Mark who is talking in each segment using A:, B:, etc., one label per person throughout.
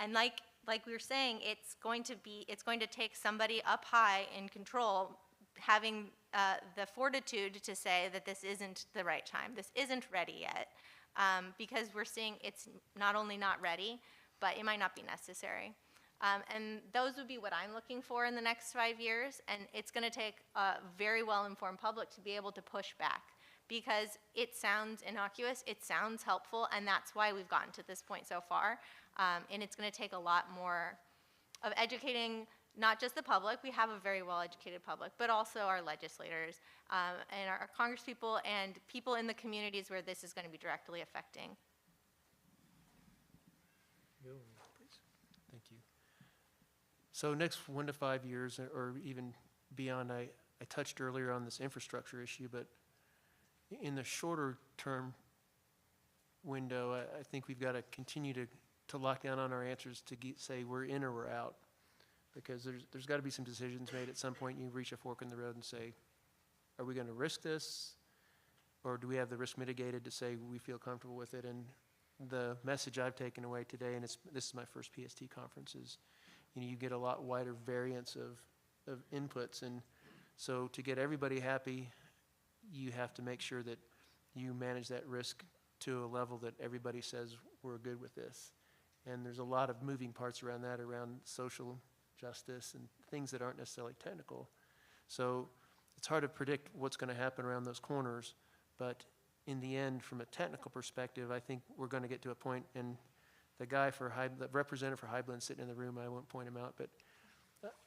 A: And like we were saying, it's going to take somebody up high in control having the fortitude to say that this isn't the right time, this isn't ready yet, because we're seeing it's not only not ready, but it might not be necessary. And those would be what I'm looking for in the next 5 years, and it's going to take a very well-informed public to be able to push back, because it sounds innocuous, it sounds helpful, and that's why we've gotten to this point so far. And it's going to take a lot more of educating not just the public, we have a very well-educated public, but also our legislators and our congresspeople and people in the communities where this is going to be directly affecting.
B: Thank you. So next 1 to 5 years, or even beyond, I touched earlier on this infrastructure issue, but in the shorter term window, I think we've got to continue to lock down on our answers to say we're in or we're out. Because there's got to be some decisions made at some point. You reach a fork in the road and say, are we going to risk this? Or do we have the risk mitigated to say we feel comfortable with it? And the message I've taken away today, and this is my first PST conference, is you get a lot wider variance of inputs. And so to get everybody happy, you have to make sure that you manage that risk to a level that everybody says we're good with this. And there's a lot of moving parts around that, around social justice and things that aren't necessarily technical. So it's hard to predict what's going to happen around those corners, but in the end, from a technical perspective, I think we're going to get to a point, and the guy the representative for Highland sitting in the room, I won't point him out, but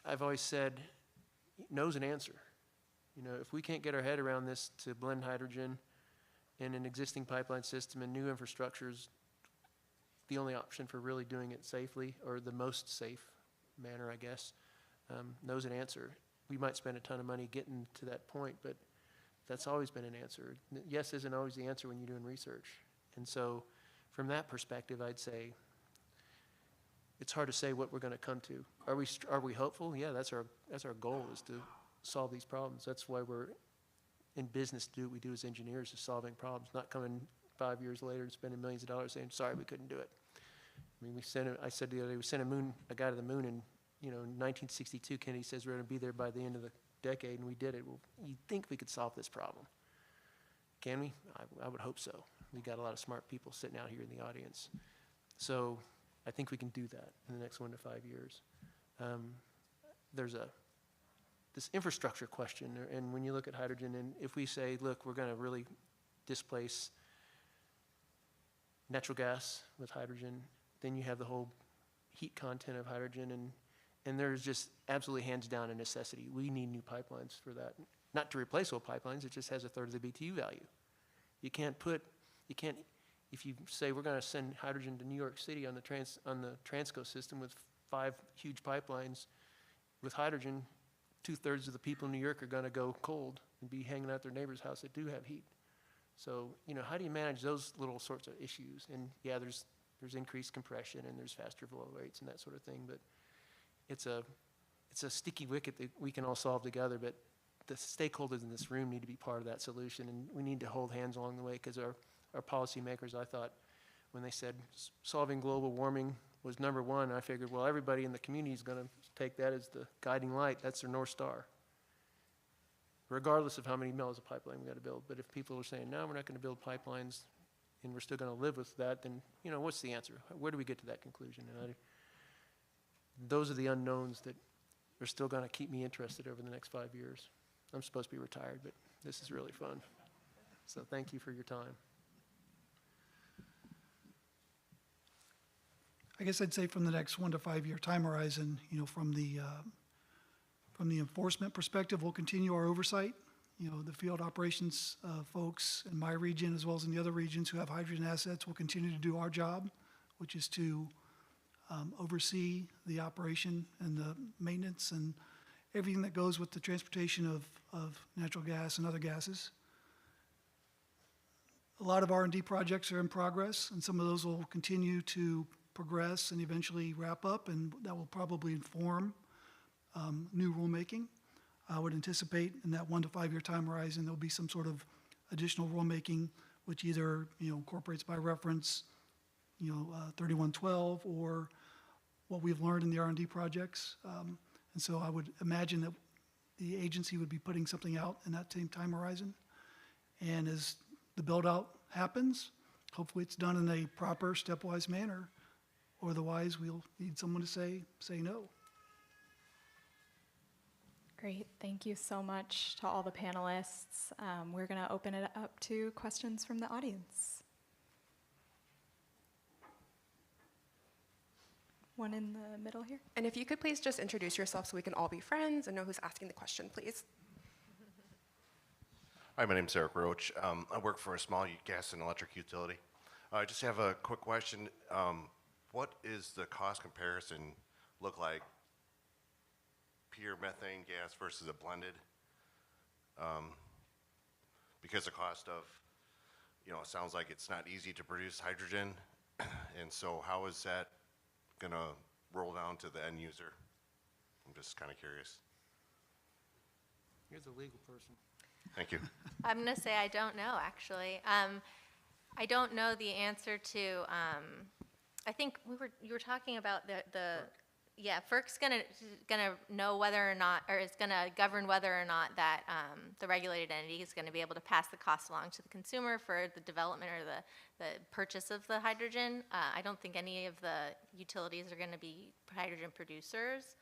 B: I've always said, knows an answer. If we can't get our head around this to blend hydrogen in an existing pipeline system and new infrastructures, the only option for really doing it safely, or the most safe manner, I guess, knows an answer. We might spend a ton of money getting to that point, but that's always been an answer. Yes isn't always the answer when you're doing research. And so from that perspective, I'd say it's hard to say what we're going to come to. Are we hopeful? Yeah, that's our goal, is to solve these problems. That's why we're in business to do what we do as engineers, is solving problems, not coming 5 years later and spending millions of dollars saying, sorry, we couldn't do it. I mean, I said the other day, we sent a guy to the moon in 1962. Kennedy says we're going to be there by the end of the decade, and we did it. Well, you'd think we could solve this problem. Can we? I would hope so. We got a lot of smart people sitting out here in the audience. So I think we can do that in the next 1 to 5 years. There's this infrastructure question, and when you look at hydrogen, and if we say, look, we're going to really displace natural gas with hydrogen, then you have the whole heat content of hydrogen, and there's just absolutely hands down a necessity. We need new pipelines for that. Not to replace old pipelines, it just has a third of the BTU value. You can't, if you say we're going to send hydrogen to New York City on the Transco system with 5 huge pipelines with hydrogen, 2/3 of the people in New York are going to go cold and be hanging out at their neighbor's house that do have heat. So, how do you manage those little sorts of issues? And yeah, there's increased compression and there's faster flow rates and that sort of thing, but it's a sticky wicket that we can all solve together, but the stakeholders in this room need to be part of that solution, and we need to hold hands along the way, because our policymakers, I thought, when they said solving global warming was number one, I figured, well, everybody in the community is going to take that as the guiding light. That's their North Star, regardless of how many miles of pipeline we got to build. But if people are saying, no, we're not going to build pipelines, and we're still going to live with that, then, what's the answer? Where do we get to that conclusion? And those are the unknowns that are still going to keep me interested over the next 5 years. I'm supposed to be retired, but this is really fun. So thank you for your time.
C: I guess I'd say from the next 1 to 5 year time horizon, from the enforcement perspective, we'll continue our oversight. The field operations folks in my region, as well as in the other regions who have hydrogen assets, will continue to do our job, which is to oversee the operation and the maintenance and everything that goes with the transportation of natural gas and other gases. A lot of R&D projects are in progress, and some of those will continue to progress and eventually wrap up, and that will probably inform new rulemaking. I would anticipate in that 1 to 5 year time horizon there'll be some sort of additional rulemaking which either incorporates by reference 3112 or what we've learned in the R&D projects. And so I would imagine that the agency would be putting something out in that same time horizon. And as the build-out happens, hopefully it's done in a proper stepwise manner. Otherwise, we'll need someone to say no.
D: Great, thank you so much to all the panelists. We're going to open it up to questions from the audience. One in the middle here.
E: And if you could please just introduce yourself so we can all be friends and know who's asking the question, please.
F: Hi, my name's Eric Roach. I work for a small gas and electric utility. I just have a quick question. What is the cost comparison look like, pure methane gas versus a blended? Because the cost of, it sounds like it's not easy to produce hydrogen. And so how is that going to roll down to the end user? I'm just kind of curious.
B: You're the legal person.
F: Thank you.
A: I'm going to say I don't know, actually. I don't know the answer to, I think you were talking about FERC's gonna know whether or not, or is gonna govern whether or not that the regulated entity is gonna be able to pass the cost along to the consumer for the development or the purchase of the hydrogen. I don't think any of the utilities are gonna be hydrogen producers.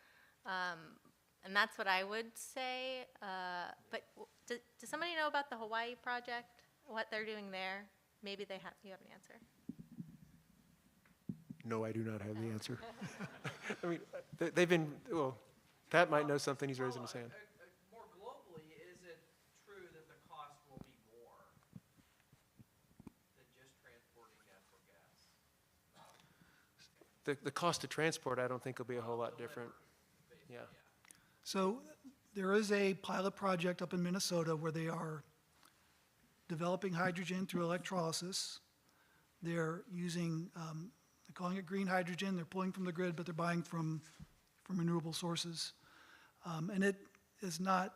A: And that's what I would say. But does somebody know about the Hawaii project, what they're doing there? Maybe you have an answer.
B: No, I do not have the answer. I mean, they've been, well, Pat might know something, he's raising his hand.
G: More globally, is it true that the cost will be more than just transporting natural gas?
B: The cost to transport, I don't think will be a whole lot different. Yeah.
C: So there is a pilot project up in Minnesota where they are developing hydrogen through electrolysis. They're using, they're calling it green hydrogen. They're pulling from the grid, but they're buying from renewable sources. And it is not,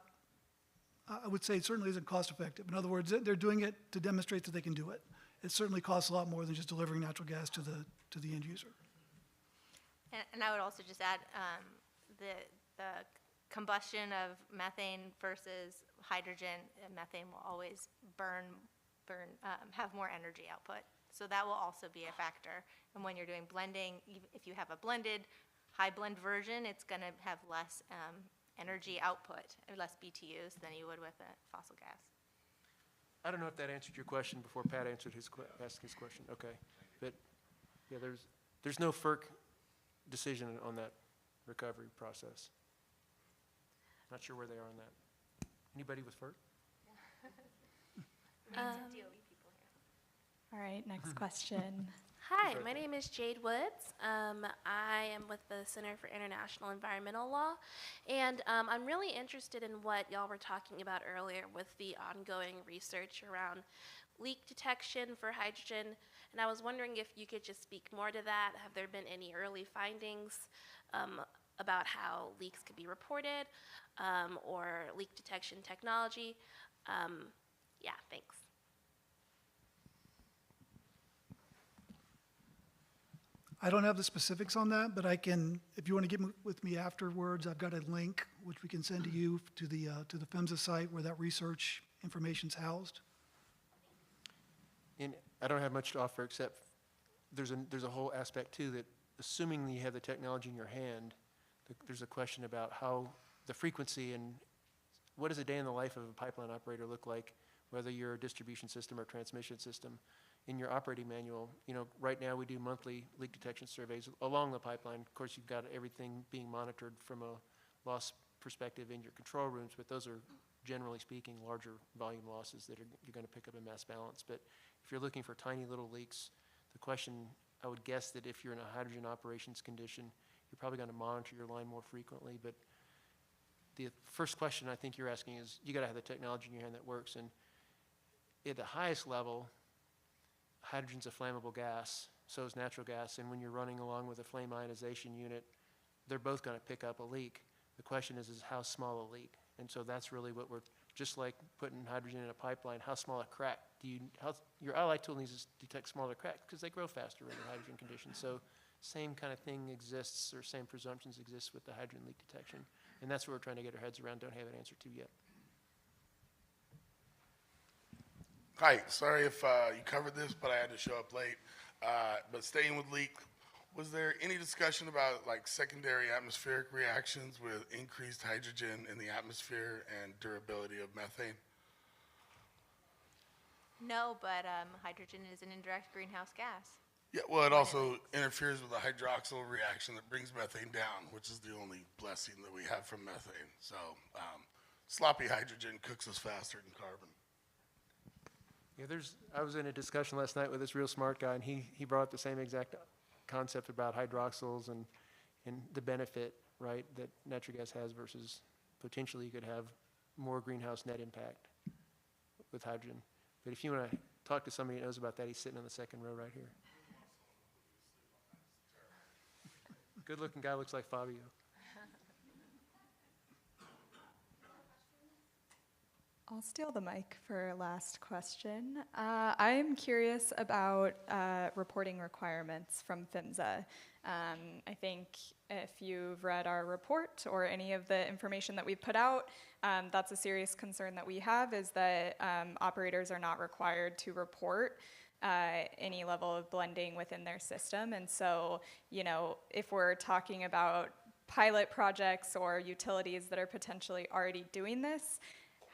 C: I would say it certainly isn't cost effective. In other words, they're doing it to demonstrate that they can do it. It certainly costs a lot more than just delivering natural gas to the end user.
A: And I would also just add the combustion of methane versus hydrogen. Methane will always have more energy output. So that will also be a factor. And when you're doing blending, if you have a high blend version, it's going to have less energy output, or less BTUs than you would with a fossil gas.
B: I don't know if that answered your question before Pat asked his question. Okay. But yeah, there's no FERC decision on that recovery process. Not sure where they are on that. Anybody with FERC?
D: All right, next question.
H: Hi, my name is Jade Woods. I am with the Center for International Environmental Law, and I'm really interested in what y'all were talking about earlier with the ongoing research around leak detection for hydrogen, and I was wondering if you could just speak more to that. Have there been any early findings about how leaks could be reported or leak detection technology? Yeah, thanks.
C: I don't have the specifics on that, but I can, if you want to get with me afterwards, I've got a link which we can send to you to the PHMSA site where that research information's housed.
B: And I don't have much to offer except there's a whole aspect too that assuming you have the technology in your hand, there's a question about how the frequency and what does a day in the life of a pipeline operator look like, whether you're a distribution system or transmission system. In your operating manual, right now we do monthly leak detection surveys along the pipeline. Of course, you've got everything being monitored from a loss perspective in your control rooms, but those are, generally speaking, larger volume losses that you're going to pick up in mass balance. But if you're looking for tiny little leaks, the question, I would guess that if you're in a hydrogen operations condition, you're probably going to monitor your line more frequently. But the first question I think you're asking is, you got to have the technology in your hand that works. And at the highest level, hydrogen's a flammable gas, so is natural gas, and when you're running along with a flame ionization unit, they're both going to pick up a leak. The question is how small a leak? And so that's really what we're just like putting hydrogen in a pipeline, how small a crack your eye light tool needs to detect smaller cracks because they grow faster under hydrogen conditions. So same kind of thing exists, or same presumptions exist with the hydrogen leak detection. And that's what we're trying to get our heads around, don't have an answer to yet.
I: Hi, sorry if you covered this, but I had to show up late. But staying with leak, was there any discussion about like secondary atmospheric reactions with increased hydrogen in the atmosphere and durability of methane?
A: No, but hydrogen is an indirect greenhouse gas.
I: Yeah, well, it also interferes with the hydroxyl reaction that brings methane down, which is the only blessing that we have from methane. So sloppy hydrogen cooks us faster than carbon.
B: Yeah, I was in a discussion last night with this real smart guy, and he brought up the same exact concept about hydroxyls and the benefit, right, that natural gas has versus potentially you could have more greenhouse net impact with hydrogen. But if you want to talk to somebody who knows about that, he's sitting on the second row right here. Good-looking guy, looks like Fabio.
D: I'll steal the mic for a last question. I'm curious about reporting requirements from PHMSA. I think if you've read our report or any of the information that we've put out, that's a serious concern that we have, is that operators are not required to report any level of blending within their system. And so, you know, if we're talking about pilot projects or utilities that are potentially already doing this,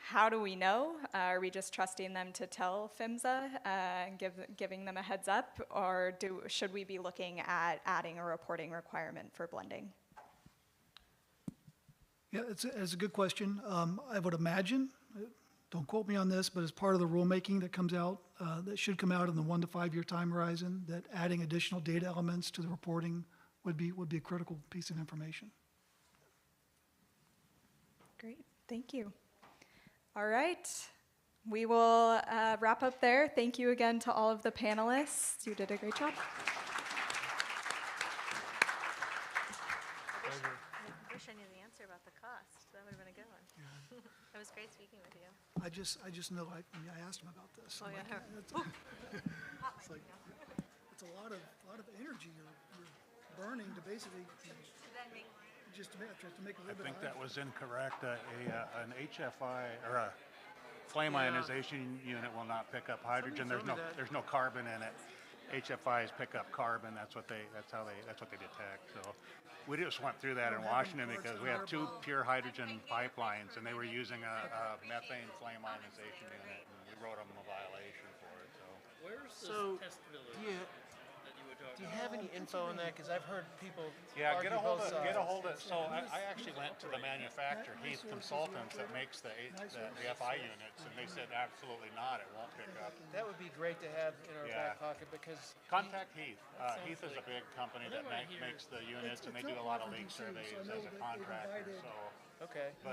D: how do we know? Are we just trusting them to tell PHMSA and giving them a heads up, or should we be looking at adding a reporting requirement for blending?
C: Yeah, it's a good question. I would imagine, don't quote me on this, but as part of the rulemaking that comes out, that should come out in the 1 to 5 year time horizon, that adding additional data elements to the reporting would be a critical piece of information.
D: Great, thank you. All right, we will wrap up there. Thank you again to all of the panelists. You did a great job.
A: I wish I knew the answer about the cost. That would have been a good one. It was great speaking with you.
C: I just know, I asked him about this.
A: Oh,
C: I'm
A: yeah.
C: like, it's like, it's a lot of energy you're burning to basically, just to make a
J: I
C: little bit
J: think
C: of
J: that
C: hydrogen.
J: was incorrect. An HFI or a flame ionization unit will not pick up hydrogen.
B: Somebody told me that.
J: There's no carbon in it. HFIs pick up carbon. That's what they detect. So we just went through that in Washington because we have 2 pure hydrogen pipelines, and they were using a methane flame ionization unit, and we wrote them a violation for it. So
G: Where's this
B: So,
G: test facility
B: do you
G: that you were talking
B: Do you have any info on that? Because I've heard people
J: yeah,
B: argue
J: get a hold
B: both
J: of
B: sides.
J: So I actually went to the manufacturer, Heath Consultants, that makes the FI units, and they said absolutely not. It won't pick up.
B: That would be great to have in our
J: Yeah.
B: back pocket because
J: Contact Heath. Heath is a big company that makes the units, and they do a lot of leak surveys as a contractor. So,
B: okay.
J: but